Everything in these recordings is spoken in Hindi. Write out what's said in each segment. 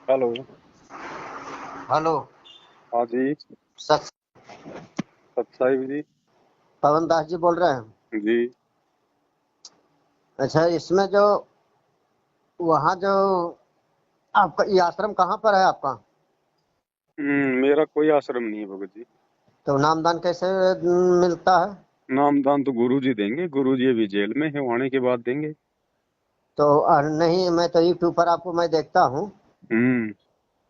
हेलो। हेलो। हाँ जी। सत सत्साई जी। पवन दास जी बोल रहे हैं। जी। अच्छा, इसमें जो वहाँ जो आपका ये आश्रम कहाँ पर है आपका? मेरा कोई आश्रम नहीं है भगत जी। तो नामदान कैसे मिलता है? नामदान तो गुरु जी देंगे, गुरु जी अभी जेल में है, आने के बाद देंगे। तो नहीं, मैं तो यूट्यूब पर आपको मैं देखता हूँ। हम्म।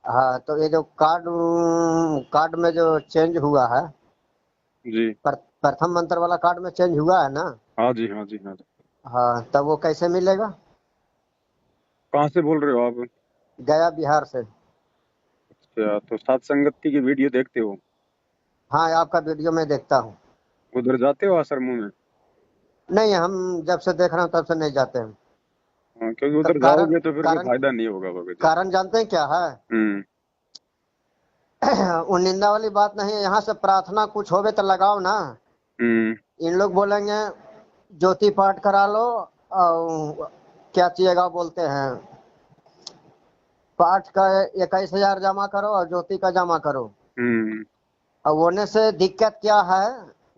हाँ, तो ये जो कार्ड कार्ड में जो चेंज हुआ है, जी। प्रथम मंत्र वाला कार्ड में चेंज हुआ है ना? हाँ जी, हाँ जी, हाँ जी। हाँ, तब वो कैसे मिलेगा? कहाँ से बोल रहे हो आप? गया बिहार से। अच्छा, तो सत्संगति की वीडियो देखते हो? हाँ, आपका वीडियो मैं देखता हूँ। उधर जाते हो आश्रमों में? नहीं, हम जब से देख रहे हैं तब से नहीं जाते हैं। हाँ, क्योंकि उधर कारण जाओगे तो फिर कोई कारण फायदा नहीं होगा भगत जी। कारण जानते हैं क्या है? हम्म। वो निंदा वाली बात नहीं है। यहाँ से प्रार्थना कुछ होवे तो लगाओ ना। हम्म। इन लोग बोलेंगे ज्योति पाठ करा लो, और क्या चाहिएगा बोलते हैं, पाठ का 21,000 जमा करो और ज्योति का जमा करो। हम्म। अब होने से दिक्कत क्या है,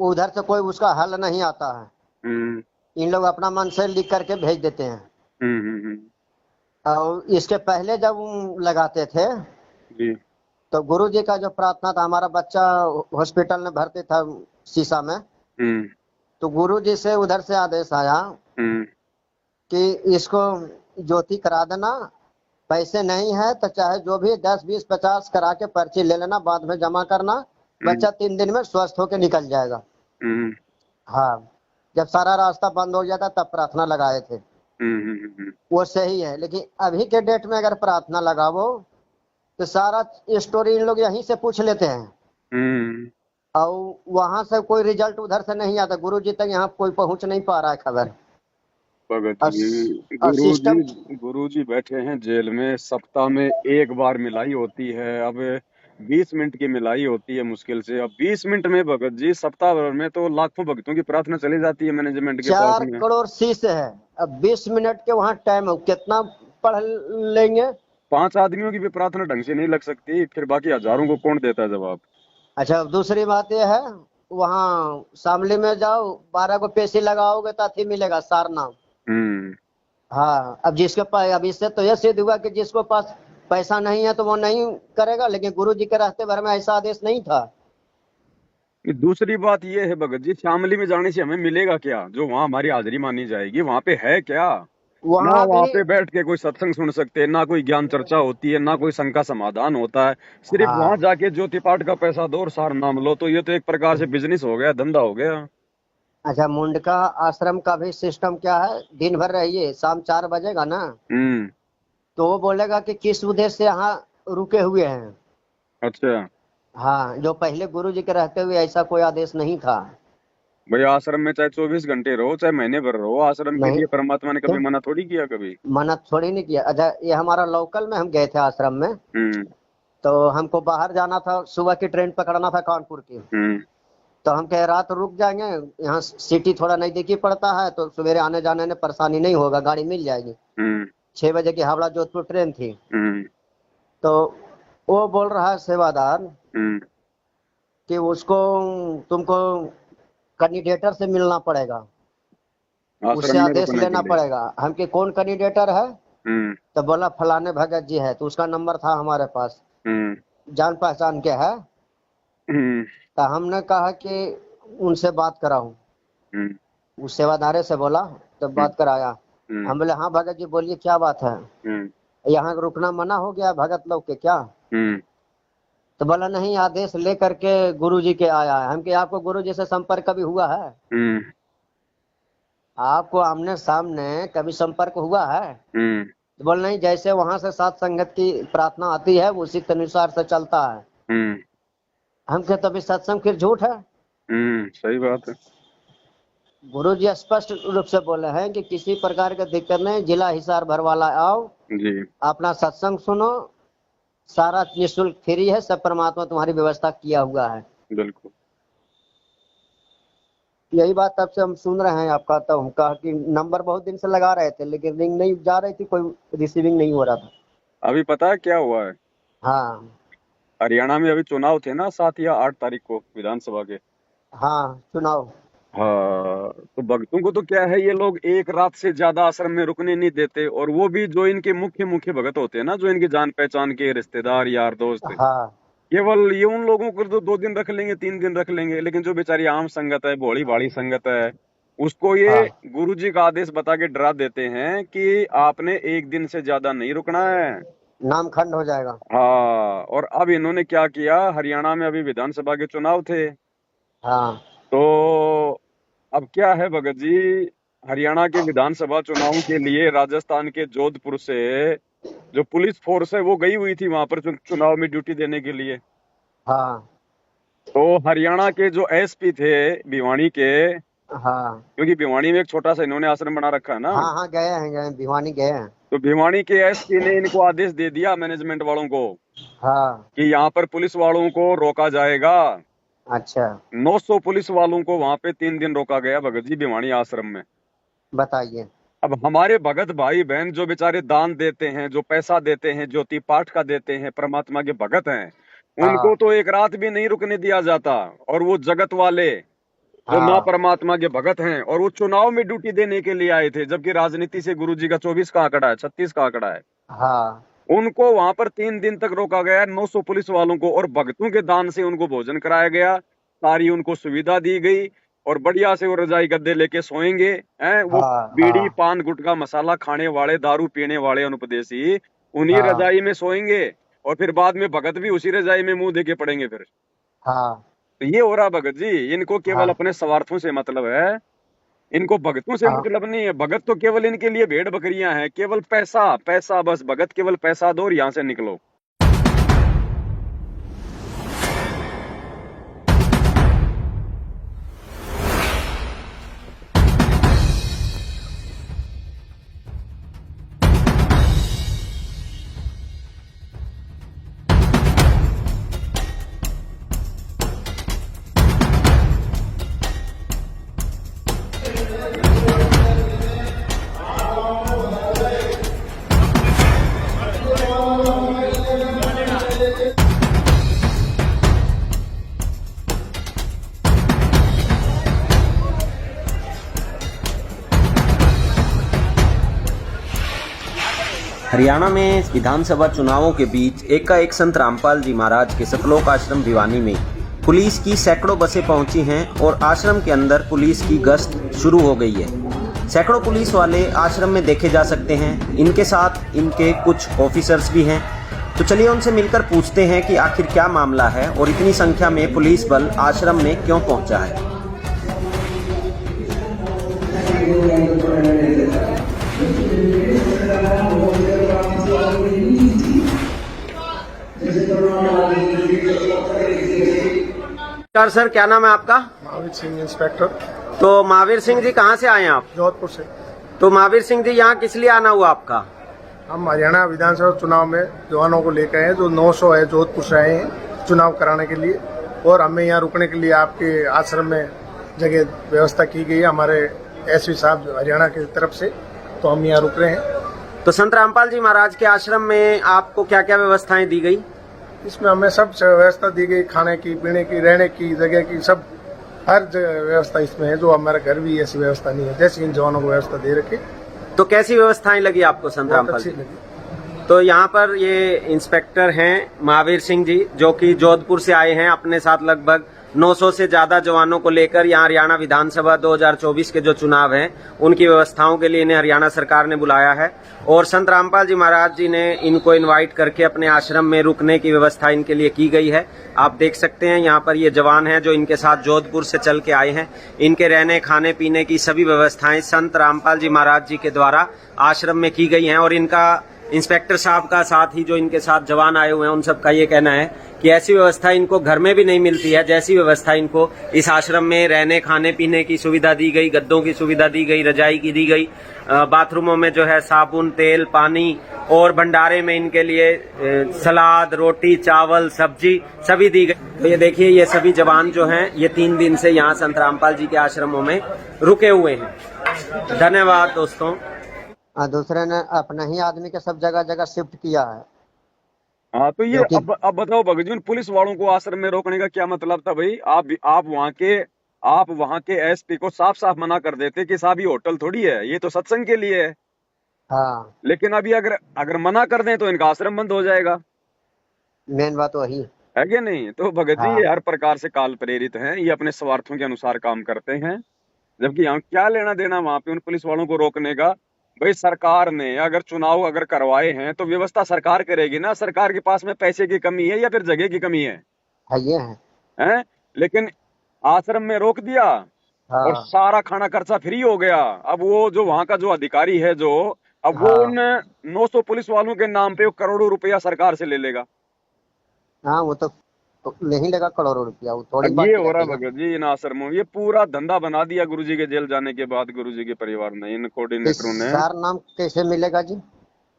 उधर से कोई उसका हल नहीं आता है। हम्म। इन लोग अपना मन से लिख करके भेज देते हैं। हम्म। हम्म। और इसके पहले जब लगाते थे, जी। तो गुरु जी का जो प्रार्थना था, हमारा बच्चा हॉस्पिटल में भर्ती था शीशा में। हम्म। तो गुरु जी से उधर से आदेश आया हम्म। कि इसको ज्योति करा देना। पैसे नहीं है तो चाहे जो भी 10, 20, 50 करा के पर्ची ले लेना, बाद में जमा करना। हम्म। बच्चा 3 दिन में स्वस्थ होकर निकल जाएगा। हम्म। हाँ, जब सारा रास्ता बंद हो जाता तब प्रार्थना लगाए थे। हम्म। हम्म। वो सही है, लेकिन अभी के डेट में अगर प्रार्थना लगावो तो सारा स्टोरी इन लोग यहीं से पूछ लेते हैं। हम्म। और वहां से कोई रिजल्ट उधर से नहीं आता, गुरु जी तक यहाँ कोई पहुंच नहीं पा रहा है खबर। भगत और, जी, और सिस्टम। गुरु जी बैठे हैं जेल में, सप्ताह में एक बार मिलाई होती है। अब 20 मिनट की मिलाई होती है मुश्किल से। अब 20 मिनट में भगत जी, सप्ताह भर में तो लाखों भक्तों की प्रार्थना चली जाती है मैनेजमेंट के पास चार में। करोड़ शीश है। अब 20 मिनट के वहां टाइम है, कितना पढ़ लेंगे? 5 आदमियों की भी प्रार्थना ढंग से नहीं लग सकती, फिर बाकी हजारों को कौन देता है जवाब? अच्छा, अब दूसरी बात यह है, वहाँ शामली में जाओ, 12 को पेशी लगाओगे तो अथी मिलेगा, सारनाम। हम्म। हाँ, अब जिसके पास, अब इससे तो यह सिद्ध हुआ कि जिसको पास पैसा नहीं है तो वो नहीं करेगा, लेकिन गुरु जी के रास्ते भर में ऐसा आदेश नहीं था। दूसरी बात यह है भगत जी, शामली में जाने से हमें मिलेगा क्या? जो वहां हमारी हाजिरी मानी जाएगी, वहां पे है क्या? ना वहां भी। वहां पे बैठ के कोई सत्संग सुन सकते हैं, ना कोई ज्ञान चर्चा होती है, ना कोई शंका समाधान होता है। सिर्फ वहां हाँ। जाके ज्योति पाठ का पैसा दो और सार नाम लो, तो ये तो एक प्रकार से बिजनेस हो गया, धंधा हो गया। अच्छा, मुंडका आश्रम का भी सिस्टम क्या है, दिन भर रहिए, शाम 4 बजेगा ना, हम्म। तो वो बोलेगा कि किस उद्देश्य से यहाँ रुके हुए हैं। अच्छा। हाँ, जो पहले गुरु जी के रहते हुए ऐसा कोई आदेश नहीं था। भाई, आश्रम में चाहे 24 घंटे रहो, चाहे महीने भर रहो, आश्रम के नहीं, लिए परमात्मा ने कभी क्यों मना थोड़ी किया कभी। मना थोड़ी नहीं किया। अच्छा, ये हमारा लोकल में हम गए थे आश्रम में। हम्म। तो हमको बाहर जाना था, सुबह की ट्रेन पकड़ना था कानपुर की। हम्म। तो हम कहे रात रुक जाएंगे, यहाँ सिटी थोड़ा नजदीकी पड़ता है, तो सवेरे आने जाने में परेशानी नहीं होगा, गाड़ी मिल जाएगी। हम्म। 6 बजे की हावड़ा जोधपुर ट्रेन थी। हम्म। तो वो बोल रहा है सेवादार हम्म। कि उसको, तुमको कैंडिडेटर से मिलना पड़ेगा, उससे आश्रम में आदेश रुकने के लेना लिए। पड़ेगा। हम कि कौन कैंडिडेटर है? हम्म। तो बोला फलाने भगत जी है। तो उसका नंबर था हमारे पास, हम्म। जान पहचान के है। हम्म। तो हमने कहा कि उनसे बात कराऊं। हम्म। उस सेवादारे से बोला, तो हम्म। बात कराया। हम्म। हम बोले हाँ भगत जी बोलिए, क्या बात है? हम्म। यहाँ रुकना मना हो गया भगत लोग के क्या? हम्म। तो बोला नहीं, आदेश ले करके गुरु जी के आया है। हम कि आपको गुरु जी से संपर्क कभी हुआ है? हम्म। आपको आमने सामने कभी संपर्क हुआ है? हम्म। तो बोल नहीं, जैसे वहां से सात संगत की प्रार्थना आती है उसी के अनुसार से चलता है। हम्म। हम कहते तभी सत्संग फिर झूठ है। सही बात है। गुरु जी स्पष्ट रूप से बोले हैं कि किसी प्रकार की दिक्कत नहीं, जिला हिसार भरवाला आओ, जी। अपना सत्संग सुनो, सारा निःशुल्क फ्री है, सब परमात्मा तुम्हारी व्यवस्था किया हुआ है। बिल्कुल। यही बात तब से हम सुन रहे हैं आपका। तो हम कहा कि नंबर बहुत दिन से लगा रहे थे, लेकिन रिंग नहीं जा रही थी, कोई रिसीविंग नहीं हो रहा था। अभी पता है क्या हुआ है? हाँ हरियाणा में अभी चुनाव थे ना, 7 या 8 तारीख को विधानसभा के। हाँ चुनाव। हाँ, तो भक्तों को तो क्या है, ये लोग एक रात से ज्यादा आश्रम में रुकने नहीं देते, और वो भी जो इनके मुख्य मुख्य भगत होते हैं ना, जो इनकी जान पहचान के रिश्तेदार यार दोस्त, हाँ केवल ये उन लोगों को तो 2 दिन रख लेंगे, 3 दिन रख लेंगे, लेकिन जो बेचारी आम संगत है, भोली भाली संगत है, उसको ये हाँ गुरुजी का आदेश बता के डरा देते हैं कि आपने 1 दिन से ज्यादा नहीं रुकना है। नाम खंड हो जाएगा। हाँ, और अब इन्होंने क्या किया, हरियाणा में अभी विधानसभा के चुनाव थे, हाँ तो अब क्या है भगत जी, हरियाणा के विधानसभा चुनाव के लिए राजस्थान के जोधपुर से जो पुलिस फोर्स है वो गई हुई थी वहां पर चुनाव में ड्यूटी देने के लिए। हाँ तो हरियाणा के जो एसपी थे भिवानी के, हाँ क्योंकि भिवानी में एक छोटा सा इन्होंने आश्रम बना रखा है ना, हाँ हाँ गए हैं भिवानी गए हैं। तो भिवानी के एसपी ने इनको आदेश दे दिया मैनेजमेंट वालों को हाँ कि यहाँ पर पुलिस वालों को रोका जाएगा। अच्छा 900 पुलिस वालों को वहां पे 3 दिन रोका गया भगत जी भिवानी आश्रम में। बताइए। अब हमारे भगत भाई बहन जो बेचारे दान देते हैं, जो पैसा देते हैं, ज्योति पाठ का देते हैं, परमात्मा के भगत हैं, उनको हाँ तो एक रात भी नहीं रुकने दिया जाता। और वो जगत वाले जो माँ हाँ परमात्मा के भगत हैं, और वो चुनाव में ड्यूटी देने के लिए आए थे, जबकि राजनीति से गुरुजी का 24 का आंकड़ा है, 36 का आंकड़ा है, हाँ उनको वहां पर 3 दिन तक रोका गया 900 पुलिस वालों को, और भक्तों के दान से उनको भोजन कराया गया, सारी उनको सुविधा दी गई, और बढ़िया से वो रजाई गद्दे लेके सोएंगे हैं। वो हाँ बीड़ी हाँ पान गुटखा मसाला खाने वाले, दारू पीने वाले अनुपदेशी उन्हीं हाँ रजाई में सोएंगे, और फिर बाद में भगत भी उसी रजाई में मुंह देके पड़ेंगे फिर। हाँ तो ये हो रहा भगत जी, इनको केवल हाँ अपने स्वार्थों से मतलब है, इनको भगतों से हाँ। मतलब नहीं है। भगत तो केवल इनके लिए भेड़ बकरियां हैं, केवल पैसा पैसा, बस भगत केवल पैसा दो और यहाँ से निकलो। हरियाणा में विधानसभा चुनावों के बीच एकाएक संत रामपाल जी महाराज के सतलोक आश्रम भिवानी में पुलिस की सैकड़ों बसें पहुंची हैं और आश्रम के अंदर पुलिस की गश्त शुरू हो गई है। सैकड़ों पुलिस वाले आश्रम में देखे जा सकते हैं, इनके साथ इनके कुछ ऑफिसर्स भी हैं। तो चलिए उनसे मिलकर पूछते हैं कि आखिर क्या मामला है और इतनी संख्या में पुलिस बल आश्रम में क्यों पहुंचा है। नमस्कार सर, क्या नाम है आपका? महावीर सिंह इंस्पेक्टर, तो महावीर सिंह जी कहाँ से आए हैं आप? जोधपुर से। तो महावीर सिंह जी यहाँ किस लिए आना हुआ आपका? हम हरियाणा विधानसभा चुनाव में जवानों को लेकर आए हैं, जो 900 है, जोधपुर से आए हैं चुनाव कराने के लिए, और हमें यहाँ रुकने के लिए आपके आश्रम में जगह व्यवस्था की गई है हमारे एसपी साहब हरियाणा की तरफ से, तो हम यहाँ रुक रहे हैं। तो संत रामपाल जी महाराज के आश्रम में आपको क्या क्या व्यवस्थाएं दी गई? इसमें हमें सब व्यवस्था दी गई, खाने की, पीने की, रहने की जगह की, सब हर जगह व्यवस्था इसमें है। जो हमारे घर भी ऐसी व्यवस्था नहीं है जैसे इन जवानों को व्यवस्था दे रखी। तो कैसी व्यवस्थाएं लगी आपको संत रामपाल अच्छी जी? लगी। तो यहाँ पर ये इंस्पेक्टर हैं महावीर सिंह जी, जो कि जोधपुर से आए हैं, अपने साथ लगभग 900 से ज्यादा जवानों को लेकर यहाँ हरियाणा विधानसभा 2024 के जो चुनाव हैं उनकी व्यवस्थाओं के लिए इन्हें हरियाणा सरकार ने बुलाया है, और संत रामपाल जी महाराज जी ने इनको इनवाइट करके अपने आश्रम में रुकने की व्यवस्था इनके लिए की गई है। आप देख सकते हैं यहाँ पर ये जवान हैं जो इनके साथ जोधपुर से चल के आए हैं। इनके रहने खाने पीने की सभी व्यवस्थाएं संत रामपाल जी महाराज जी के द्वारा आश्रम में की गई हैं, और इनका इंस्पेक्टर साहब का साथ ही जो इनके साथ जवान आए हुए हैं उन सबका ये कहना है कि ऐसी व्यवस्था इनको घर में भी नहीं मिलती है जैसी व्यवस्था इनको इस आश्रम में रहने खाने पीने की सुविधा दी गई, गद्दों की सुविधा दी गई, रजाई की दी गई, बाथरूमों में जो है साबुन, तेल, पानी, और भंडारे में इनके लिए सलाद, रोटी, चावल, सब्जी सभी दी गई। तो ये देखिए, ये सभी जवान जो हैं ये 3 दिन से यहाँ संत रामपाल जी के आश्रमों में रुके हुए हैं। धन्यवाद दोस्तों। दूसरे ने अपने ही आदमी के सब जगह जगह शिफ्ट किया है। हाँ तो ये क्योंकि अब बताओ भगत जी, उन पुलिस वालों को आश्रम में रोकने का क्या मतलब था भाई? आप वहाँ के एसपी को साफ साफ मना कर देते कि साहब ये होटल थोड़ी है, ये तो सत्संग के लिए है। हाँ, लेकिन अभी अगर अगर मना कर दें तो इनका आश्रम बंद हो जाएगा, मेन बात वही। है कि नहीं? तो भगत जी ये हाँ, हर प्रकार से काल प्रेरित हैं, ये अपने स्वार्थों के अनुसार काम करते हैं। जबकि यहाँ क्या लेना देना वहां पे उन पुलिस वालों को रोकने का? भाई सरकार ने अगर चुनाव अगर करवाए हैं तो व्यवस्था सरकार करेगी ना। सरकार के पास में पैसे की कमी है या फिर जगह की कमी है ये है। है? लेकिन आश्रम में रोक दिया और हाँ, सारा खाना खर्चा फ्री हो गया। अब वो जो वहां का जो अधिकारी है जो, अब वो हाँ, उन 900 पुलिस वालों के नाम पे वो करोड़ों रुपया सरकार से ले लेगा। हाँ, वो तो नहीं लगा करोड़ों रुपया, वो थोड़ी अब बात ये की हो रहा रहती ना। भगत जी इन आश्रमों में, ये पूरा धंधा बना दिया गुरुजी के जेल जाने के बाद, गुरुजी के परिवार ने, इन इस कोऑर्डिनेटरों ने। सार नाम कैसे मिलेगा जी?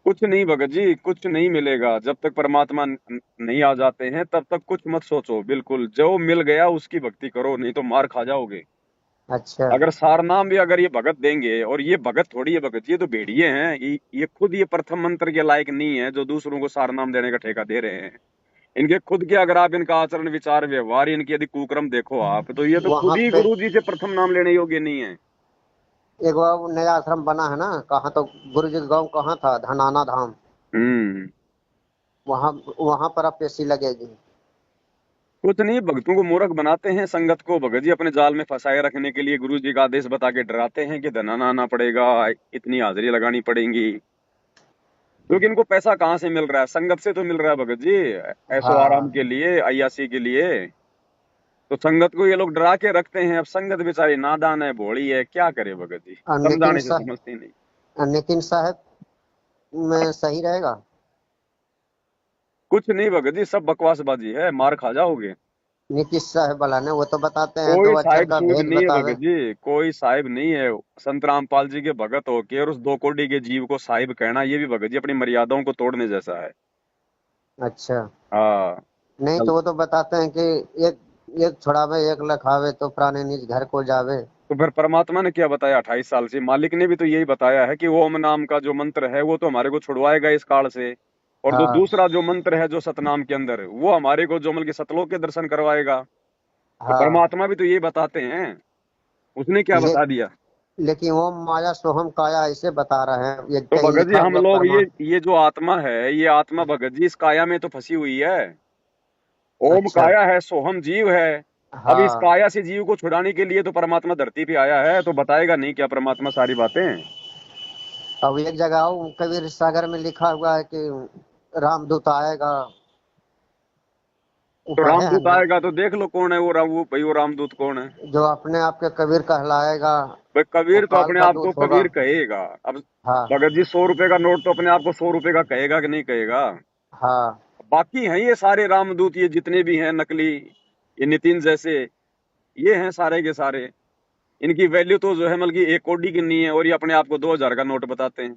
कुछ नहीं भगत जी, कुछ नहीं मिलेगा। जब तक परमात्मा नहीं आ जाते हैं तब तक कुछ मत सोचो। बिल्कुल जो मिल गया उसकी भक्ति करो, नहीं तो मार खा जाओगे। अच्छा। अगर सारनाम भी अगर ये भगत देंगे, और ये भगत थोड़ी है भगत जी, ये तो भेड़िए हैं। ये खुद ये प्रथम मंत्र के लायक नहीं है जो दूसरों को सारनाम देने का ठेका दे रहे हैं। इनके खुद के अगर आप इनका आचरण विचार व्यवहार इनकी यदि कुक्रम देखो आप, तो ये तो वहां खुद ही पे गुरु जी से प्रथम नाम लेने योग्य नहीं है। एक वो नया आश्रम बना है ना, कहाँ तो गुरु जी का गाँव कहाँ था, धनाना धाम। हम्म। वहाँ वहां पर अब पेशी लगेगी। कुछ नहीं, भक्तों को मूर्ख बनाते हैं, संगत को भगत जी अपने जाल में फंसाए रखने के लिए गुरु जी का आदेश बता के डराते हैं कि धनाना आना पड़ेगा, इतनी हाजिरी लगानी पड़ेगी। क्योंकि इनको पैसा कहाँ से मिल रहा है? संगत से तो मिल रहा है भगत जी, ऐशो आराम हाँ, के लिए, अय्यासी के लिए। तो संगत को ये लोग डरा के रखते हैं। अब संगत बेचारी नादान है, भोली है, क्या करे भगत जी, और समझाने से समझती नहीं। नितिन साहब में सही रहेगा। कुछ नहीं भगत जी, सब बकवासबाजी है, मार खा जाओगे। नीतीश साहब वाला ने वो तो बताते हैं कोई दो अक्षर साहिब का सूद भेद नहीं है बतावे। भगत जी, कोई साहिब नहीं है। संत रामपाल जी के भगत होके और उस 2 कोड़ी के जीव को साहिब कहना, ये भी भगत जी अपनी मर्यादाओं को तोड़ने जैसा है। अच्छा। हाँ। नहीं चल, तो वो तो बताते हैं कि एक एक छुड़ावे एक लखावे तो प्राणी निज घर को जावे। तो फिर परमात्मा ने क्या बताया 28 साल से? मालिक ने भी तो यही बताया है कि ओम नाम का जो मंत्र है वो तो हमारे को छुड़वाएगा इस काल से। और जो हाँ, दूसरा जो मंत्र है जो सतनाम के अंदर, वो हमारे को जो मतलब कि सतलोक के दर्शन करवाएगा। तो हाँ। परमात्मा भी तो यही बताते हैं। उसने क्या ले, बता दिया? लेकिन वो माया सोहम काया ऐसे बता रहे हैं, ये तो कहीं भगत जी लिखा हम हुआ लोग परमा। ये जो आत्मा है, ये आत्मा भगत जी इस काया में तो फंसी हुई है। ओम अच्छा। काया है, सोहम जीव है। अब इस हाँ, काया से जीव को छुड़ाने के लिए तो परमात्मा धरती पे आया है, तो बताएगा नहीं क्या परमात्मा सारी बातें? अब एक जगह और कबीर सागर में लिखा हुआ है कि रामदूत आएगा। वो तो पढ़े हैं रामदूत ना, आएगा तो देख लो कौन है वो वो भाई वो रामदूत कौन है? जो अपने आप के कबीर कहलाएगा। भाई वो कबीर तो काल अपने का आप को दूत होगा। कबीर कहेगा। अब हाँ, भगत जी 100 रुपए का नोट तो अपने आप को 100 रुपए का कहेगा कि नहीं कहेगा? हाँ। बाकी हैं ये सारे रामदूत, ये जितने भी हैं नकली, ये नितिन जैसे, ये हैं सारे के सारे। इनकी वैल्यू तो जो है मतलब कि 1 कोड़ी की नहीं है, और ये अपने आप को 2000 का नोट बताते हैं।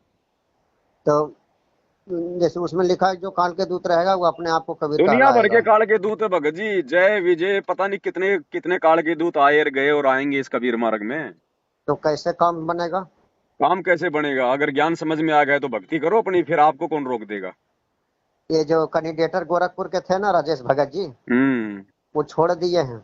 तो जैसे उसमें लिखा है जो काल के दूत रहेगा वो अपने आप को कबीर दुनिया भर के कहलाएगा। काल के दूत है भगत जी, जय विजय पता नहीं कितने कितने काल के दूत आए और गए और आएंगे इस कबीर मार्ग में। तो कैसे काम बनेगा? काम कैसे बनेगा? अगर ज्ञान समझ में आ गए तो भक्ति करो अपनी, फिर आपको कौन रोक देगा? ये जो कैंडिडेटर गोरखपुर के थे ना, राजेश भगत जी, हम्म। वो छोड़ दिए हैं।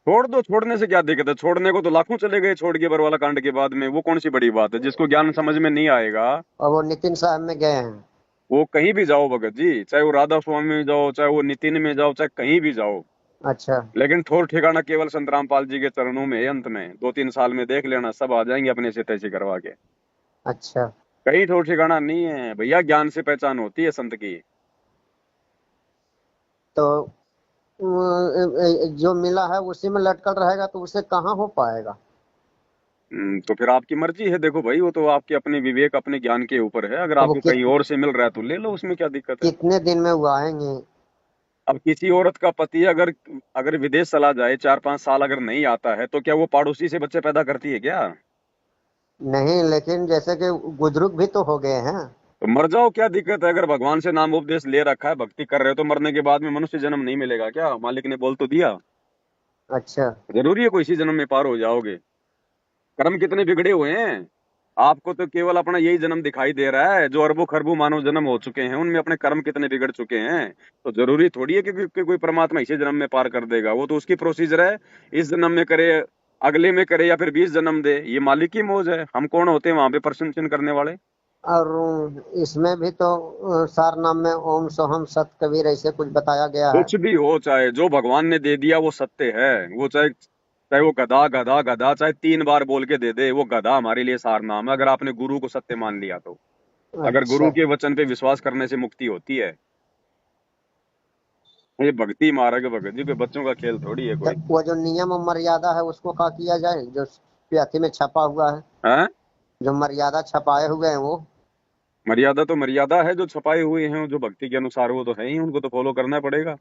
छोड़ दो, छोड़ने से क्या दिक्कत है? छोड़ने को तो लाखों चले गए छोड़ के बरवाला कांड के बाद में, वो कौन सी बड़ी बात है? जिसको ज्ञान समझ में नहीं आएगा और वो नितिन साहब में गए हैं। वो कहीं भी जाओ भगत जी, चाहे वो राधा स्वामी में जाओ, चाहे वो नितिन में जाओ, चाहे कहीं भी जाओ। अच्छा। लेकिन ठोर ठिकाना केवल संत रामपाल जी के चरणों में है। अंत में 2-3 साल में देख लेना, सब आ जाएंगे अपने से तैसे करवा के। अच्छा। कहीं ठोर ठिकाना नहीं है भैया, ज्ञान से पहचान होती है संत की। तो जो मिला है उसी में लटकल रहेगा तो उसे कहाँ हो पाएगा? तो फिर आपकी मर्जी है। देखो भाई वो तो आपके अपने विवेक अपने ज्ञान के ऊपर है। अगर तो वो आपको कहीं और से मिल रहा है तो ले लो, उसमें क्या दिक्कत है? कितने दिन में वो आएंगे? अब किसी औरत का पति अगर अगर विदेश चला जाए, 4-5 साल अगर नहीं आता है, तो क्या वो पड़ोसी से बच्चे पैदा करती है क्या? नहीं, लेकिन जैसे कि बुजुर्ग भी तो हो गए हैं। तो मर जाओ, क्या दिक्कत है? अगर भगवान से नाम उपदेश ले रखा है, भक्ति कर रहे हो, तो मरने के बाद में मनुष्य जन्म नहीं मिलेगा क्या? मालिक ने बोल तो दिया। अच्छा। जरूरी है कोई इसी जन्म में पार हो जाओगे? कर्म कितने बिगड़े हुए हैं। आपको तो केवल अपना यही जन्म दिखाई दे रहा है। जो अरबों खरबों मानव जन्म हो चुके हैं उनमें अपने कर्म कितने बिगड़ चुके हैं। तो जरूरी थोड़ी है कि कोई परमात्मा इसी जन्म में पार कर देगा। वो तो उसकी प्रोसीजर है, इस जन्म में करे, अगले में करे, या फिर 20 जन्म दे। ये मालिक की मौज है। हम कौन होते हैं वहां पे प्रश्न चिन्ह करने वाले। और इसमें भी तो सार नाम में ओम सोहम सत कबीर ऐसे कुछ बताया गया है। कुछ भी हो, चाहे जो भगवान ने दे दिया वो सत्य है। वो चाहे चाहे वो गधा गधा गधा चाहे 3 बार बोल के दे दे, वो गधा हमारे लिए सार नाम है, अगर आपने गुरु को सत्य मान लिया तो। अगर अच्छा। गुरु के वचन पे विश्वास करने से मुक्ति होती है। ये भक्ति मार्ग भगत जी कोई बच्चों का खेल थोड़ी है तो कोई। वो जो नियम और मर्यादा है उसको क्या किया जाए, जो प्याथी में छपा हुआ है, हैं? जो मर्यादा छपाए हुए हैं वो। मर्यादा तो मर्यादा है, जो छपाए हुए हैं जो भक्ति के अनुसार वो तो है ही, उनको तो फॉलो करना पड़ेगा।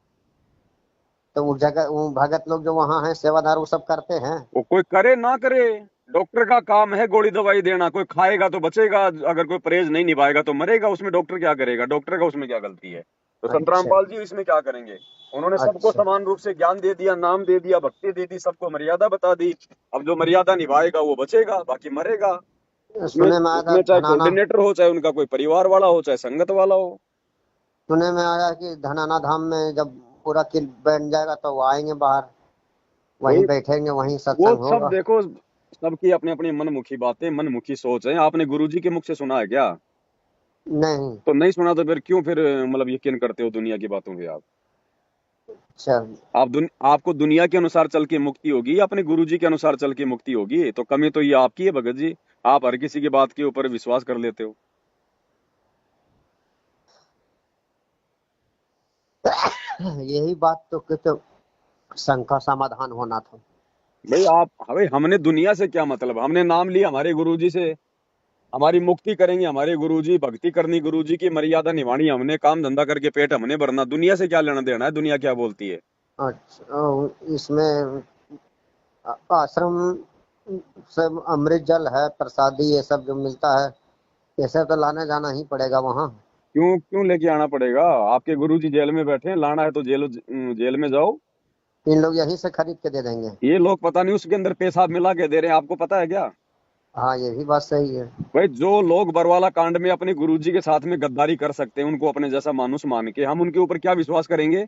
तो वो जगह वो भगत लोग जो वहाँ हैं सेवादार वो सब करते हैं। वो कोई करे ना करे, डॉक्टर का काम है गोली दवाई देना। कोई खाएगा तो बचेगा, अगर कोई परहेज नहीं निभाएगा तो मरेगा। उसमें डॉक्टर क्या करेगा, डॉक्टर का उसमें क्या गलती है। तो संत अच्छा रामपाल जी इसमें क्या करेंगे। उन्होंने सबको अच्छा। समान रूप से ज्ञान दे दिया, नाम दे दिया, भक्ति दे दी, सबको मर्यादा बता दी। अब जो मर्यादा निभाएगा वो बचेगा, बाकी मरेगा। उसमें सुने में आया था उसमें चाहे धनाना, कोऑर्डिनेटर हो, चाहे उनका कोई परिवार वाला हो, चाहे संगत वाला हो। सुने में आया कि धनाना धाम में जब पूरा किल बन जाएगा तो वो आएंगे बाहर, वहीं वही, बैठेंगे, वहीं वो सत्संग सब होगा। देखो, सबकी अपनी अपनी मनमुखी बातें, मनमुखी सोच है। आपने गुरुजी के मुख से सुना है क्या। नहीं। तो नहीं सुना तो फिर क्यों फिर मतलब यकीन करते हो दुनिया की बातों पे आप। अच्छा। आपको दुनिया के अनुसार चल के मुक्ति होगी या अपने गुरुजी के अनुसार चल के मुक्ति होगी। तो कमी तो ये आपकी है भगत जी, आप हर किसी की बात के ऊपर विश्वास कर लेते हो। यही बात तो शंका समाधान होना था। भाई आप, भाई हमने दुनिया से क्या मतलब, हमने नाम लिया हमारे गुरुजी से, हमारी मुक्ति करेंगे हमारे गुरुजी, भक्ति करनी गुरुजी की, मर्यादा निभानी हमने, काम धंधा करके पेट हमने भरना। दुनिया से क्या लेना देना है, दुनिया क्या बोलती है। अच्छा इसमें आश्रम से अमृत जल है, प्रसादी ये सब जो मिलता है, ये सब तो लाने जाना ही पड़ेगा वहाँ। क्यों क्यों लेके आना पड़ेगा। आपके गुरुजी जेल में बैठे हैं, लाना है तो जेल में जाओ। इन लोग यहीं से खरीद के दे देंगे। ये लोग पता नहीं उसके अंदर पेशाब मिला के दे रहे हैं, आपको पता है क्या। हाँ ये भी बात सही है। भाई जो लोग बरवाला कांड में अपने गुरुजी के साथ में गद्दारी कर सकते हैं, उनको अपने जैसा मानुस मान के, हम उनके ऊपर क्या विश्वास करेंगे।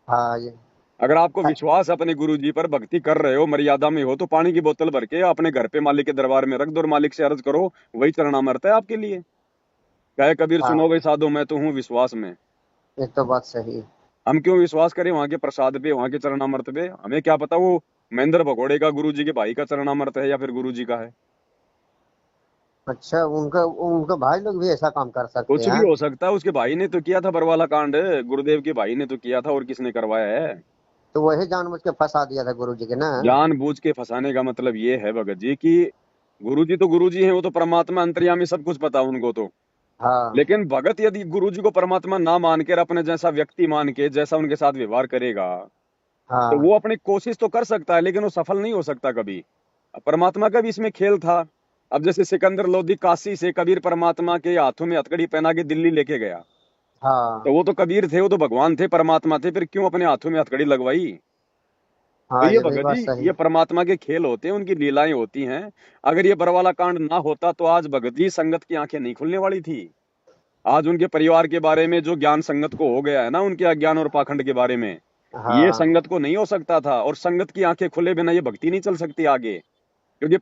हाँ ये अगर आपको विश्वास अपने गुरुजी पर, भक्ति कर रहे हो, मर्यादा में हो, तो पानी की बोतल भर के अपने घर पे मालिक के दरबार में रख दो और मालिक से अर्ज करो, वही चरणामृत है आपके लिए। कहे कबीर हाँ सुनो भाई साधो, मैं तो हूँ विश्वास में। ये तो बात सही है। हम क्यों विश्वास करें वहां के प्रसाद पे, वहां के चरणामृत पे। हमें क्या पता वो महेंद्र भगोड़े का गुरुजी के भाई का चरणामृत है या फिर गुरुजी का है। अच्छा उनका उनके भाई लोग भी ऐसा काम कर सकते कुछ भी हैं। हो सकता है। उसके भाई ने तो किया था बरवाला कांड, गुरुदेव के भाई ने तो किया था, और किसने करवाया है। तो वही जानबूझ के फंसा दिया था गुरु जी के ना। जानबूझ के फंसाने का मतलब ये है भगत जी कि गुरुजी तो गुरुजी हैं, वो तो परमात्मा अंतर्यामी, सब कुछ पता उनको तो। हाँ लेकिन भगत यदि गुरुजी को परमात्मा ना मान कर अपने जैसा व्यक्ति मान के जैसा उनके साथ व्यवहार करेगा, तो हाँ वो अपनी कोशिश तो कर सकता है, लेकिन वो सफल नहीं हो सकता कभी। परमात्मा का भी इसमें खेल था। अब जैसे सिकंदर लोधी काशी से कबीर परमात्मा के हाथों में हथकड़ी पहना के दिल्ली लेके गया, हाँ तो वो तो कबीर थे, वो तो भगवान थे, परमात्मा थे, फिर क्यों अपने हाथों में हथकड़ी लगवाई। तो हाँ ये ये भी भगत बात जी, सही ये है। परमात्मा के खेल होते हैं, उनकी लीलाएं होती हैं। अगर ये बरवाला कांड ना होता तो आज भगत जी संगत की आंखें नहीं खुलने वाली थी। आज उनके परिवार के बारे में जो ज्ञान संगत को हो गया है ना, उनके अज्ञान और पाखंड के बारे में, ये हाँ संगत को नहीं हो सकता था। और संगत की आंखें खुले बिना ये भक्ति नहीं चल सकती आगे। नहीं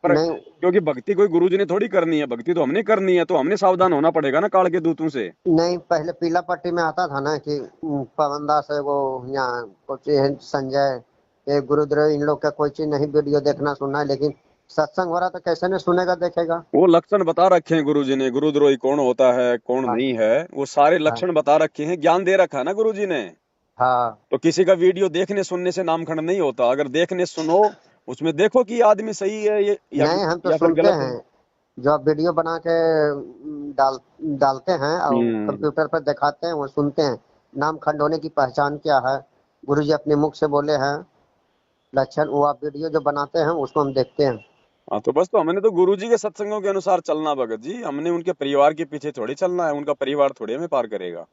क्योंकि भक्ति कोई गुरुजी ने थोड़ी करनी है, भक्ति तो हमने करनी है। तो हमने सावधान होना पड़ेगा ना काल के दूतों से। नहीं, पहले पीला पट्टी में आता था ना कि पवन दास है वो, यहाँ कुछ है, संजय, ये गुरुद्रोह, इन लोग का कोई चीज नहीं वीडियो देखना सुनना है, लेकिन सत्संग हो रहा तो कैसे नहीं सुनेगा देखेगा। वो लक्षण बता रखे हैं गुरुजी ने, गुरुद्रोही कौन होता है कौन हाँ नहीं है, वो सारे हाँ लक्षण बता रखे हैं, ज्ञान दे रखा है ना गुरुजी ने। हाँ। तो किसी का वीडियो देखने सुनने से नामखंड नहीं होता। अगर देखने सुनो, उसमें देखो कि ये आदमी सही है ये नहीं हम तो या फिर सुनते गलत है। हैं, जो आप वीडियो बना के डालते हैं और हम्म। कंप्यूटर पर दिखाते हैं वो सुनते हैं। नाम खंड होने की पहचान क्या है, गुरुजी अपने मुख से बोले हैं लक्षण, वो आप वीडियो जो बनाते हैं उसको हम देखते हैं। हाँ तो बस, तो हमने तो गुरुजी के सत्संगों के अनुसार चलना भगत जी। हमने उनके परिवार के पीछे थोड़ी चलना है, उनका परिवार थोड़ी हमें पार करेगा।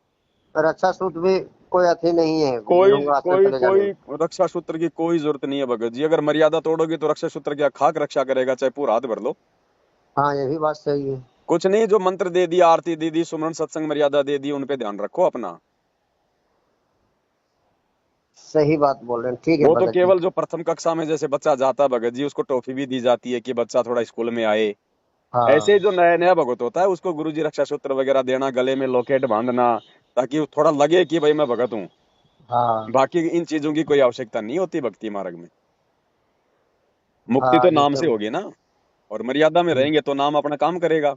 रक्षा सूत्र भी कोई अथी नहीं है, कोई लूंगा हाथ में कोई चले जाने। कोई रक्षा सूत्र की कोई जरूरत नहीं है भगत जी। अगर मर्यादा तोड़ोगे तो रक्षा सूत्र क्या खाक रक्षा करेगा, चाहे पूरा हाथ भर लो। हाँ ये भी बात सही है। कुछ नहीं, जो मंत्र दे दिया, आरती दे दी, सुमरन सत्संग मर्यादा दे दी, उन पे ध्यान रखो अपना। सही बात बोल रहे हैं, ठीक है वो तो भगत जी। केवल जो प्रथम कक्षा में जैसे बच्चा जाता है भगत जी, उसको टॉफी भी दी जाती है कि बच्चा थोड़ा स्कूल में आए। ऐसे ही हाँ जो नया नया भगत होता है उसको गुरुजी रक्षा सूत्र वगैरह देना, गले में लॉकेट बांधना, ताकि वो थोड़ा लगे कि भाई मैं भगत हूँ। हाँ बाकी इन चीजों की कोई आवश्यकता नहीं होती भक्ति मार्ग में। मुक्ति तो हाँ ये नाम से तो होगी ना, और मर्यादा में रहेंगे तो नाम अपना काम करेगा।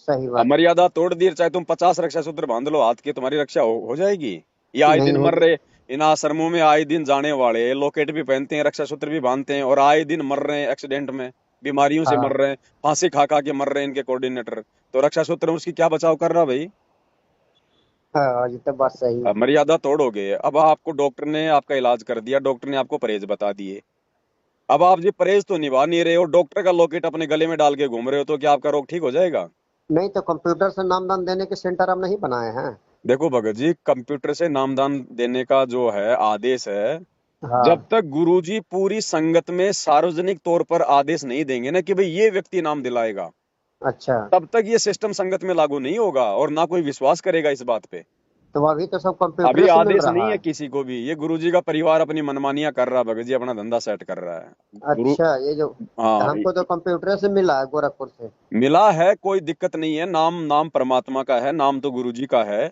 सही अब बात। मर्यादा तोड़ दी, चाहे तुम 50 रक्षा सूत्र बांध लो हाथ की, तुम्हारी रक्षा हो जाएगी? ये आए नहीं दिन मर होगी। रहे, इन आश्रमों में आए दिन जाने वाले लॉकेट भी पहनते हैं, रक्षा सूत्र भी बांधते हैं, और आए दिन मर रहे हैं एक्सीडेंट में, बीमारियों से मर हाँ रहे हैं, फांसी खा खा के मर रहे हैं इनके कोऑर्डिनेटर। तो रक्षा सूत्र उसकी क्या बचाव कर रहा भाई? हाँ ये तो बात सही अब है। मर्यादा तोड़ोगे, अब आपको डॉक्टर ने आपका इलाज कर दिया, डॉक्टर ने आपको परहेज बता दिए, अब आप जी परहेज तो निभा नहीं रहे हो, डॉक्टर का लॉकेट अपने गले में डाल के घूम रहे हो, तो क्या आपका रोग ठीक हो जाएगा? नहीं तो कंप्यूटर से नामदान देने के सेंटर हम नहीं बनाए हैं। देखो भगत जी, कंप्यूटर से नामदान देने का जो है आदेश है, जब हाँ तक गुरुजी पूरी संगत में सार्वजनिक तौर पर आदेश नहीं देंगे ना कि भाई ये व्यक्ति नाम दिलाएगा, अच्छा। तब तक ये सिस्टम संगत में लागू नहीं होगा, और ना कोई विश्वास करेगा इस बात पे। तो अभी तो सब अभी कंप्यूटर से मिल आदेश नहीं रहा है है। किसी को भी, ये गुरुजी का परिवार अपनी मनमानियां कर रहा है भगत जी, अपना धंधा सेट कर रहा है। गुरु, अच्छा ये जो हाँ, हमको तो कंप्यूटर से मिला है गोरखपुर से। मिला है, कोई दिक्कत नहीं है, नाम नाम परमात्मा का है, नाम तो गुरुजी का है,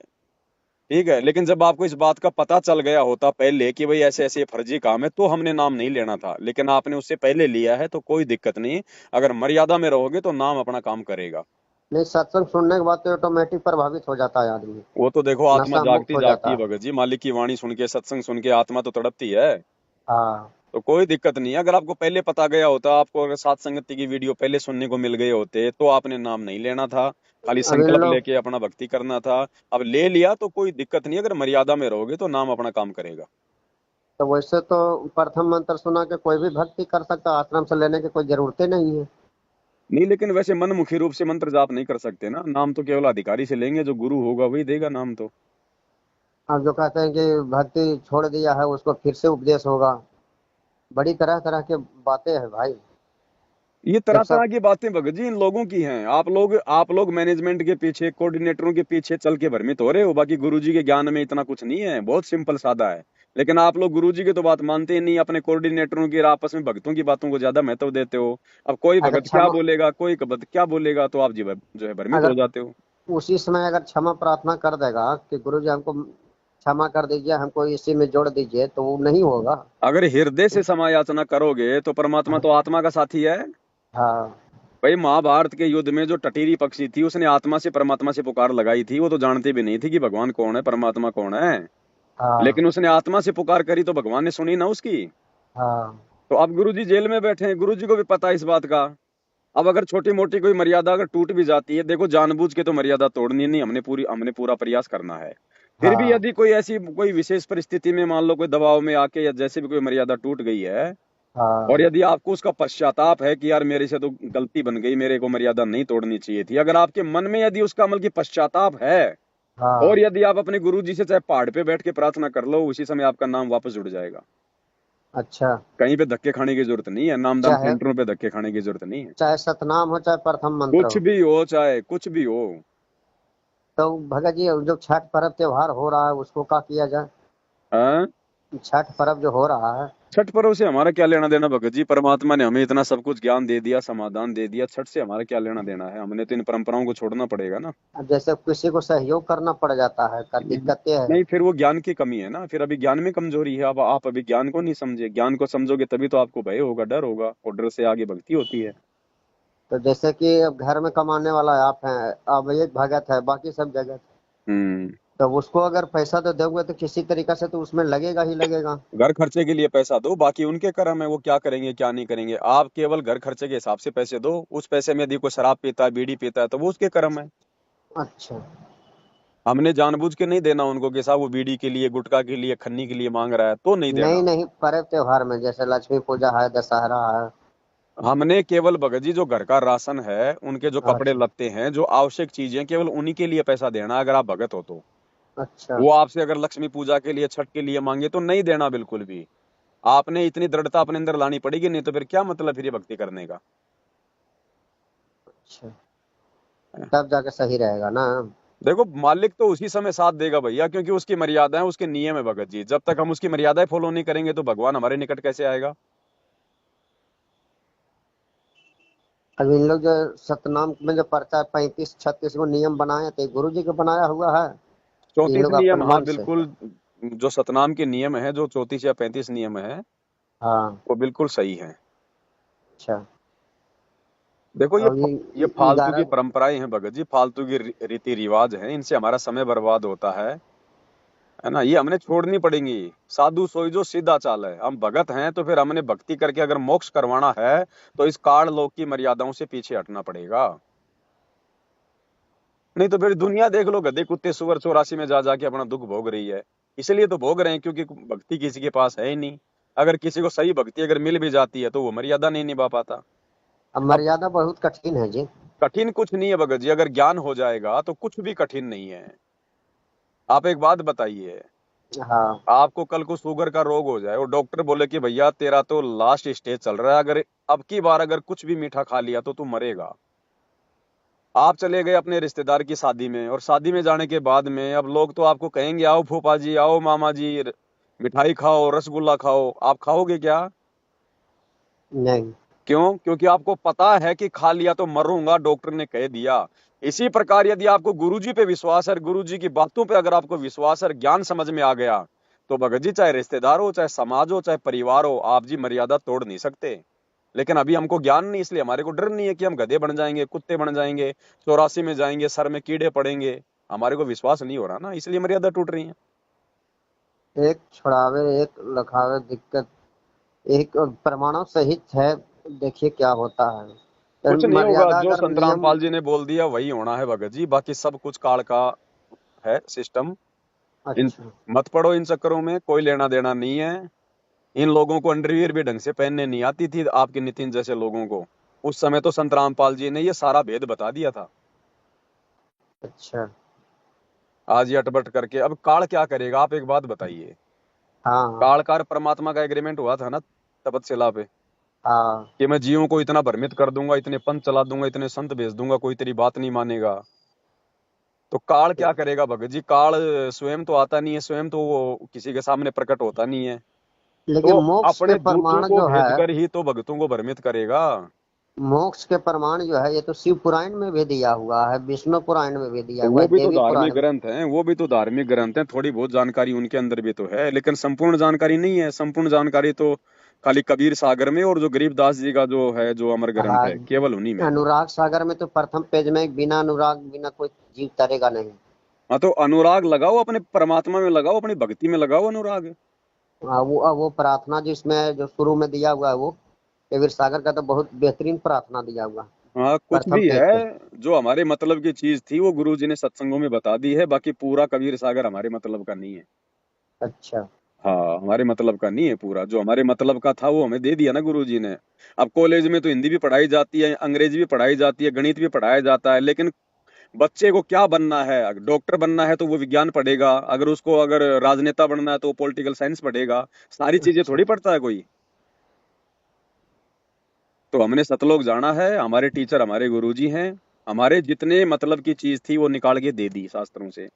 ठीक है। लेकिन जब आपको इस बात का पता चल गया होता पहले कि भाई ऐसे ऐसे फर्जी काम है, तो हमने नाम नहीं लेना था, लेकिन आपने उससे पहले लिया है तो कोई दिक्कत नहीं। अगर मर्यादा में रहोगे तो नाम अपना काम करेगा। नहीं सत्संग सुनने के बाद तो ऑटोमेटिक प्रभावित हो जाता है आदमी। वो तो देखो, आत्मा नशा मुक्त जागती हो जागती जाता है है। भगत जी, मालिक की वाणी सुन के, सत्संग सुन के आत्मा तो तड़पती है। हाँ तो कोई दिक्कत नहीं है, अगर आपको पहले पता गया होता, आपको अगर सात संगति की वीडियो पहले सुनने को मिल गए होते, तो आपने नाम नहीं लेना था, खाली अब इन संकल्प लोग लेके अपना भक्ति करना था। अब ले लिया तो कोई दिक्कत नहीं, अगर मर्यादा में रहोगे तो नाम अपना काम करेगा। तो वैसे तो प्रथम मंत्र सुना के कोई भी भक्ति कर सकता, आश्रम से लेने की कोई जरूरत ही नहीं है। नहीं, लेकिन वैसे मनमुखी रूप से मंत्र जाप नहीं कर सकते ना, नाम तो केवल अधिकारी से लेंगे, जो गुरु होगा वही देगा नाम तो। अब जो कहते हैं कि भक्ति छोड़ दिया है उसको फिर से उपदेश होगा, बड़ी तरह तरह के बातें हैं भाई। ये तरह जब तरह सब की बातें भगत जी इन लोगों की हैं। आप लोग मैनेजमेंट के पीछे, कोऑर्डिनेटरों के पीछे चल के भ्रमित हो रहे हो, बाकी गुरुजी के ज्ञान में इतना कुछ नहीं है, बहुत सिंपल सादा है। लेकिन आप लोग गुरुजी की तो बात मानते ही नहीं, अपने कोऑर्डिनेटरों की और आपस में भक्तों की बातों को ज्यादा महत्व देते हो। अब कोई अगर भगत क्या क्षमा, बोलेगा, कोई भगत क्या बोलेगा, तो आप जो है भ्रमित हो अगर जाते हो। उसी समय अगर क्षमा प्रार्थना कर देगा कि गुरु जी हमको क्षमा कर दीजिए, हमको इसी में जोड़ दीजिए, तो वो नहीं होगा। अगर हृदय से क्षमा याचना करोगे तो परमात्मा तो आत्मा का साथी है। हाँ भाई, महाभारत के युद्ध में जो टटीरी पक्षी थी, उसने आत्मा से परमात्मा से पुकार लगाई थी, वो तो जानती भी नहीं थी कि भगवान कौन है, परमात्मा कौन है। हाँ लेकिन उसने आत्मा से पुकार करी तो भगवान ने सुनी ना उसकी। हाँ तो अब गुरुजी जेल में बैठे हैं, गुरुजी को भी पता है इस बात का। अब अगर छोटी मोटी कोई मर्यादा अगर टूट भी जाती है, देखो जानबूझ के तो मर्यादा तोड़नी नहीं, हमने पूरा प्रयास करना है। फिर भी हाँ यदि कोई ऐसी कोई विशेष परिस्थिति में, मान लो कोई दबाव में आके या जैसे भी कोई मर्यादा टूट गई है, और हाँ यदि आपको उसका पश्चाताप है कि यार मेरे से तो गलती बन गई, मेरे को मर्यादा नहीं तोड़नी चाहिए थी, अगर आपके मन में यदि उसका अमल की पश्चाताप है, और हाँ। यदि आप अपने गुरु जी से चाहे पहाड़ पे बैठ के प्रार्थना कर लो, उसी समय आपका नाम वापस जुड़ जाएगा। अच्छा। कहीं पे धक्के खाने की जरूरत नहीं है, नामदान चाहे सेंटरों पे धक्के खाने की जरूरत नहीं है। चाहे सतनाम हो चाहे प्रथम मंत्र कुछ हो। भी हो, चाहे कुछ भी हो। तो भगत जी जो छठ पर्व त्योहार हो रहा है उसको क्या किया जाए? हाँ? छठ पर्व जो हो रहा है। छठ पर्व से हमारा क्या लेना देना भगत जी? परमात्मा ने हमें इतना सब कुछ ज्ञान दे दिया, समाधान दे दिया, छठ से हमारा क्या लेना देना है? हमने तो इन परंपराओं को छोड़ना पड़ेगा ना। अब जैसे किसी को सहयोग करना पड़ जाता है, का दिक्कतें है। नहीं, फिर वो ज्ञान की कमी है ना, फिर अभी ज्ञान में कमजोरी है। अब आप अभी ज्ञान को नहीं समझे, ज्ञान को समझोगे तभी तो आपको भय होगा, डर होगा, और डर से आगे भक्ति होती है। तो जैसे कि अब घर में कमाने वाला आप हैं, अब एक भगत है, बाकी सब जगत, हम्म। तो उसको अगर पैसा तो दोगे तो किसी तरीका से तो उसमें लगेगा ही लगेगा। घर खर्चे के लिए पैसा दो, बाकी उनके कर्म है, वो क्या करेंगे क्या नहीं करेंगे। आप केवल घर खर्चे के हिसाब से पैसे दो, उस पैसे में यदि कोई शराब पीता है, बीड़ी पीता है, तो वो उसके कर्म है। अच्छा। हमने जानबूझ के नहीं देना उनको कि साहब वो बीड़ी के लिए, गुटखा के लिए, खन्नी के लिए मांग रहा है, तो नहीं नहीं देना। नहीं, पर्व त्योहार में जैसे लक्ष्मी पूजा है, दशहरा है। हमने केवल भगत जी जो घर का राशन है, उनके जो कपड़े अच्छा लत्ते हैं, जो आवश्यक चीजें, केवल उन्हीं के लिए पैसा देना। अगर आप भगत हो तो अच्छा। वो आपसे अगर लक्ष्मी पूजा के लिए, छठ के लिए मांगे तो नहीं देना बिल्कुल भी। आपने इतनी दृढ़ता अपने अंदर लानी पड़ेगी, नहीं तो फिर क्या मतलब फिर ये भक्ति करने का? अच्छा, तब जाके सही रहेगा ना। देखो मालिक तो उसी समय साथ देगा भैया, क्योंकि उसकी मर्यादा है, उसके नियम है भगत जी। जब तक हम उसकी मर्यादाएं फॉलो नहीं करेंगे तो भगवान हमारे निकट कैसे आएगा। अब इन लोग जो सतनाम में जो पर्चा 35-36 को नियम बनाए थे, गुरु जी को बनाया हुआ है कि इन 34 लोग नियम, अपन हाँ मन से? बिल्कुल। जो सतनाम के नियम है, जो 34 या 35 नियम है, हाँ। वो बिल्कुल सही है। अच्छा। देखो और ये फालतू की 11। परंपराएं हैं भगत जी, फालतू की रीति रिवाज हैं, इनसे हमारा समय बर्बाद होता है ना। ये हमने छोड़नी पड़ेंगी। साधु सोई जो सीधा चाल है, हम भगत हैं तो फिर हमने भक्ति करके अगर मोक्ष करवाना है तो इस काल लोक की मर्यादाओं से पीछे हटना पड़ेगा। नहीं तो फिर दुनिया देख लो, गधे कुत्ते सुअर 84 में जा जाके अपना दुख भोग रही है। इसलिए तो भोग रहे हैं क्योंकि भक्ति किसी के पास है ही नहीं। अगर किसी को सही भक्ति अगर मिल भी जाती है तो वो मर्यादा नहीं निभा पाता। अब अब मर्यादा बहुत कठिन है जी। कठिन कुछ नहीं है भगत जी, अगर ज्ञान हो जाएगा तो कुछ भी कठिन नहीं है। आप एक बात बताइए, हाँ। आपको कल को शुगर का रोग हो जाए और डॉक्टर बोले कि भैया तेरा तो लास्ट स्टेज चल रहा है, अगर अब की बार अगर कुछ भी मीठा खा लिया तो तू मरेगा। आप चले गए अपने रिश्तेदार की शादी में, और शादी में जाने के बाद में अब लोग तो आपको कहेंगे आओ फूफा जी, आओ मामा जी, मिठाई खाओ, रसगुल्ला खाओ। आप खाओगे क्या? नहीं। क्यों? क्योंकि आपको पता है कि खा लिया तो मरूंगा, डॉक्टर ने कह दिया। इसी प्रकार यदि आपको गुरुजी पे विश्वास है, गुरुजी की बातों पे अगर आपको विश्वास है, ज्ञान समझ में आ गया, तो भगत जी चाहे रिश्तेदार हो, चाहे समाज हो, चाहे परिवार हो, आप जी मर्यादा तोड़ नहीं सकते। लेकिन अभी हमको ज्ञान नहीं, इसलिए हमारे को डर नहीं है कि हम गधे बन जाएंगे, कुत्ते बन जाएंगे, 84 में जाएंगे, सर में कीड़े पड़ेंगे। हमारे को विश्वास नहीं हो रहा ना, इसलिए मर्यादा टूट रही है। एक छुड़ावे एक लखावे दिक्कत, एक प्रमाणों सहित है। देखिए क्या होता है। तो कुछ नहीं होगा, मर्यादा जो अगर संत नियम। रामपाल जी ने बोल दिया वही होना है भगत जी, बाकी सब कुछ काल का है सिस्टम। इन अच्छा। मत पड़ो इन चक्करों में, कोई लेना देना नहीं है। इन लोगों को अंडरवियर भी ढंग से पहनने नहीं आती थी, आपके नितिन जैसे लोगों को। उस समय तो संत रामपाल जी ने ये सारा भेद बता दिया था। अच्छा। आज ये अटपट करके अब काल क्या करेगा, आप एक बात बताइए। हाँ हाँ। काल कार परमात्मा का एग्रीमेंट हुआ था ना तपतशिला पे, हाँ। कि मैं जीवों को इतना भ्रमित कर दूंगा, इतने पंथ चला दूंगा, इतने संत भेज दूंगा, कोई तेरी बात नहीं मानेगा। तो काल क्या करेगा भगत जी? काल स्वयं तो आता नहीं है, स्वयं तो वो किसी के सामने प्रकट होता नहीं है। लेकिन तो मोक्ष के अपने दूतों प्रमाण को जो है, भेजकर ही तो भक्तों को भ्रमित करेगा। मोक्ष के प्रमाण जो है, ये तो शिव पुराण में भी दिया हुआ है, विष्णु पुराण में भी दिया तो हुआ वो है, भी तो देवी धार्मिक पुराण में। ग्रंथ हैं, वो भी तो धार्मिक ग्रंथ हैं, थोड़ी बहुत जानकारी उनके अंदर भी तो है, लेकिन संपूर्ण जानकारी नहीं है। संपूर्ण जानकारी तो खाली कबीर सागर में, और जो गरीबदास जी का जो है, जो अमर ग्रंथ हाँ। है, केवल उन्हीं में है। अनुराग सागर में तो प्रथम पेज में बिना अनुराग बिना कोई जीव तरेगा नहीं। हाँ तो अनुराग लगाओ, अपने परमात्मा में लगाओ, अपनी भक्ति में लगाओ अनुराग। हाँ, वो प्रार्थना जिसमें जो शुरू में दिया हुआ है, वो कबीर सागर का तो बहुत बेहतरीन प्रार्थना दिया हुआ है, हाँ कुछ प्रथम भी पेज है, पे। जो हमारे मतलब की चीज थी वो गुरु जी ने सत्संगों में बता दी है, बाकी पूरा कबीर सागर हमारे मतलब का नहीं है। अच्छा। हाँ हमारे मतलब का नहीं है पूरा, जो हमारे मतलब का था वो हमें दे दिया ना गुरु जी ने। अब कॉलेज में तो हिंदी भी पढ़ाई जाती है, अंग्रेजी भी पढ़ाई जाती है, गणित भी पढ़ाया जाता है, लेकिन बच्चे को क्या बनना है? अगर डॉक्टर बनना है तो वो विज्ञान पढ़ेगा, अगर उसको अगर राजनेता बनना है तो वो पॉलिटिकल साइंस पढ़ेगा। सारी चीजें अच्छा। थोड़ी पढ़ता है कोई। तो हमने सतलोक जाना है, हमारे टीचर हमारे गुरुजी हैं, हमारे जितने मतलब की चीज थी वो निकाल के दे दी शास्त्रों से।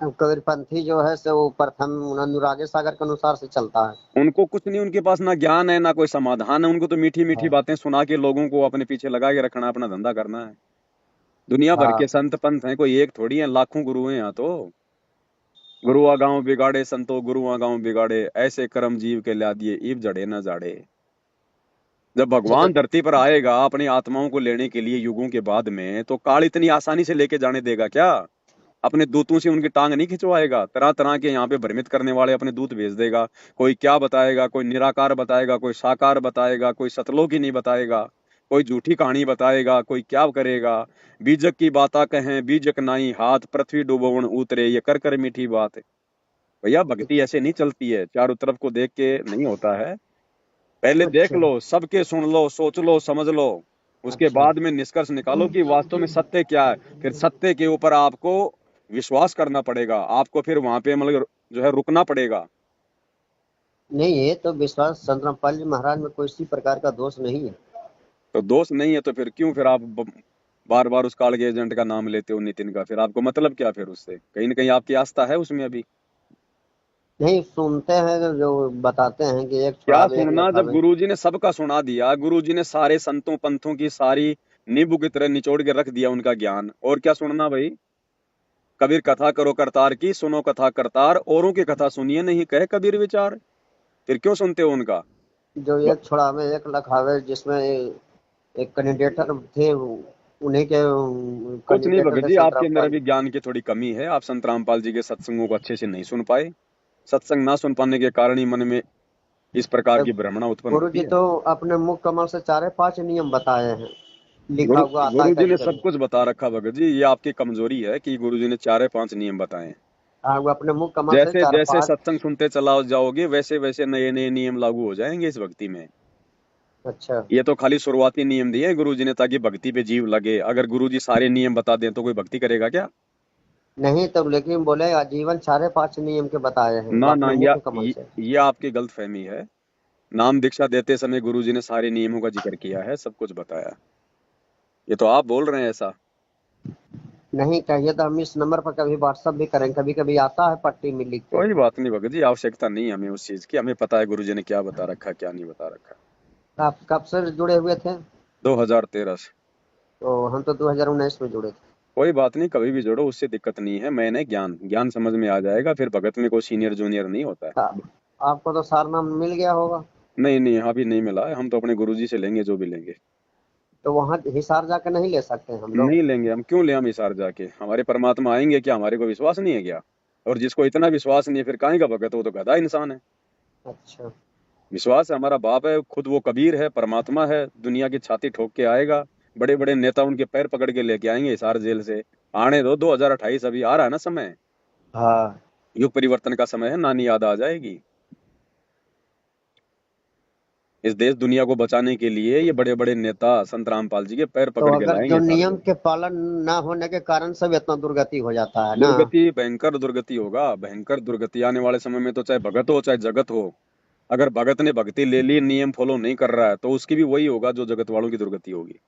अब कबीरपंथी जो है सो वो प्रथम अनुरागे सागर के अनुसार से चलता है। उनको कुछ नहीं, उनके पास ना ज्ञान है ना कोई समाधान है, उनको तो मीठी मीठी हाँ। बातें सुना के लोगों को अपने पीछे लगा के रखना, अपना धंधा करना है। दुनिया भर के हाँ। संत पंथ हैं, कोई एक थोड़ी है, लाखों गुरु हैं यहाँ तो। गुरुआ गांव बिगाड़े संतो, गुरुआ गांव बिगाड़े, ऐसे कर्म जीव के ला दिए, ईब जड़े न जाड़े। जब अच्छा। तो भगवान धरती पर आएगा अपनी आत्माओं को लेने के लिए युगों के बाद में, तो काल इतनी आसानी से लेके जाने देगा क्या? अपने दूतों से उनकी टांग नहीं खिंचवाएगा? तरह तरह के यहाँ पे भ्रमित करने वाले अपने दूत भेज देगा। कोई क्या बताएगा, कोई निराकार बताएगा, कोई साकार बताएगा, कोई सतलोक ही नहीं बताएगा, कोई झूठी कहानी बताएगा, कोई क्या करेगा। बीजक की बाता कहें बीजक नाई हाथ, पृथ्वी डूबोवन उतरे, ये कर कर मीठी बात। भैया भक्ति ऐसे नहीं चलती है, चारों तरफ को देख के नहीं होता है। पहले देख अच्छा। लो, सबके सुन लो, सोच लो, समझ लो, उसके अच्छा। बाद में निष्कर्ष निकालो कि वास्तव में सत्य क्या है। फिर सत्य के ऊपर आपको विश्वास करना पड़ेगा, आपको फिर वहां पे मतलब जो है रुकना पड़ेगा। नहीं, ये तो विश्वास चंद्रपाल जी महाराज में कोई इसी प्रकार का दोष नहीं है। तो दोष नहीं है तो फिर क्यों फिर आप बार बार उस काल के एजेंट का नाम लेते हो नितिन का, फिर आपको मतलब क्या? फिर उससे कहीं ना कहीं आपकी आस्था है उसमें अभी? नहीं सुनते हैं जो बताते हैं कि एक क्या छुड़ावे एक सुनना, जब लखावे। गुरुजी ने सबका सुना दिया, गुरुजी ने सारे संतों पंथों की सारी नींबू की तरह निचोड़ के रख दिया उनका ज्ञान, और क्या सुनना भाई? कबीर कथा करो करतार की, सुनो कथा करतार, औरों की कथा सुनिए नहीं कहे कबीर विचार। फिर क्यों सुनते हो उनका? जो एक छुड़ावे एक लखावे जिसमें एक कैंडिडेटर थे, उन्हीं के कुछ नहीं कैंडिडेटर भगत थे जी, संत आपके अंदर रामपाल। अभी ज्ञान की थोड़ी कमी है। आप संत रामपाल जी के सत्संगों को अच्छे से नहीं सुन पाए। सत्संग ना सुन पाने के कारण ही मन में इस प्रकार तो की भ्रमणा उत्पन्न गुरु होती जी है। तो अपने मुख कमल से 4-5 नियम बताए हैं, लिखा गुरु हुआ आता है गुरु जी कभी ने कभी। सब कुछ बता रखा भगत जी, ये आपकी कमजोरी है कि गुरु जी ने 4-5 नियम बताए। हाँ, वो अपने मुख कमल से जैसे चार जैसे पांच सत्संग सुनते चला जाओगे, वैसे वैसे नए नए नियम लागू हो जाएंगे इस भक्ति में। अच्छा। ये तो खाली शुरुआती नियम दिए गुरु जी ने ताकि भक्ति पे जीव लगे। अगर गुरु जी सारे नियम बता दें तो कोई भक्ति करेगा क्या? नहीं तो लेकिन बोले आजीवन 4-5 नियम के बताए हैं वो ना ना, अपने मुख कमल से। ये आपकी गलत फहमी है। नाम दीक्षा देते समय गुरु जी ने सारे नियमों का जिक्र किया है, सब कुछ बताया। ये तो आप बोल रहे हैं ऐसा। नहीं कहिए तो हम इस नंबर पर कभी व्हाट्सअप भी करें, कभी कभी आता है पट्टी में लिख के। कोई बात नहीं भगत जी, आवश्यकता नहीं है हमें उस चीज की। हमें पता है गुरु जी ने क्या बता रखा, क्या नहीं बता रखा। आप कब से जुड़े हुए थे? 2013 से। तो हम तो 2019 में जुड़े थे। कोई बात नहीं, कभी भी जोड़ो, उससे दिक्कत नहीं है। मैंने ज्ञान ज्ञान समझ में आ जाएगा। फिर भगत में कोई सीनियर जूनियर नहीं होता है। आपको तो सारनाम मिल गया होगा। नहीं नहीं, अभी नहीं मिला है। हम तो अपने गुरुजी से लेंगे जो भी लेंगे। तो वहाँ हिसार जाकर नहीं ले सकते हम लोग? नहीं लेंगे हम, क्यों ले हम हिसार जाके? हमारे परमात्मा आएंगे क्या? हमारे को विश्वास नहीं है क्या? और जिसको इतना विश्वास नहीं है फिर काहे का भगत? वो तो गधा इंसान है। अच्छा। विश्वास है, हमारा बाप है खुद, वो कबीर है, परमात्मा है, दुनिया की छाती ठोक के आएगा। बड़े बड़े नेता उनके पैर पकड़ के लेके आएंगे हिसार जेल से। आने दो, 2028 अभी आ रहा है ना समय। हाँ। युग परिवर्तन का समय है, नानी याद आ जाएगी। इस देश दुनिया को बचाने के लिए ये बड़े बड़े नेता संत रामपाल जी के पैर तो पकड़ के अगर जो लाएंगे हिसार नियम से। के पालन ना होने के कारण सब इतना दुर्गति हो जाता है ना। दुर्गति, भयंकर दुर्गति होगा, भयंकर दुर्गति आने वाले समय में। तो चाहे भगत हो चाहे जगत हो, अगर भगत ने भक्ति ले ली, नियम फॉलो नहीं कर रहा है, तो उसकी भी वही होगा जो जगत वालों की दुर्गति होगी।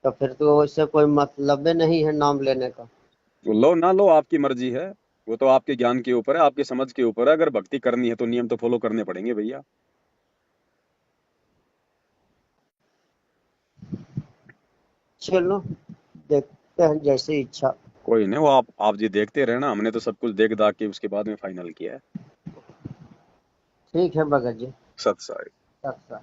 तो फिर तो इससे कोई मतलब नहीं है नाम लेने का। तो लो ना लो, आपकी मर्जी है। वो तो आपके ज्ञान के ऊपर है, आपकी समझ के ऊपर है। अगर भक्ति करनी है तो नियम तो फॉलो करने पड़ेंगे भैया। चलो देखते हैं जैसी इच्छा। कोई नहीं, वो आप जी देखते रहना। हमने तो सब कुछ देख दाख के उसके बाद में फाइनल किया है। ठीक है भगत जी। सत्संग। अच्छा।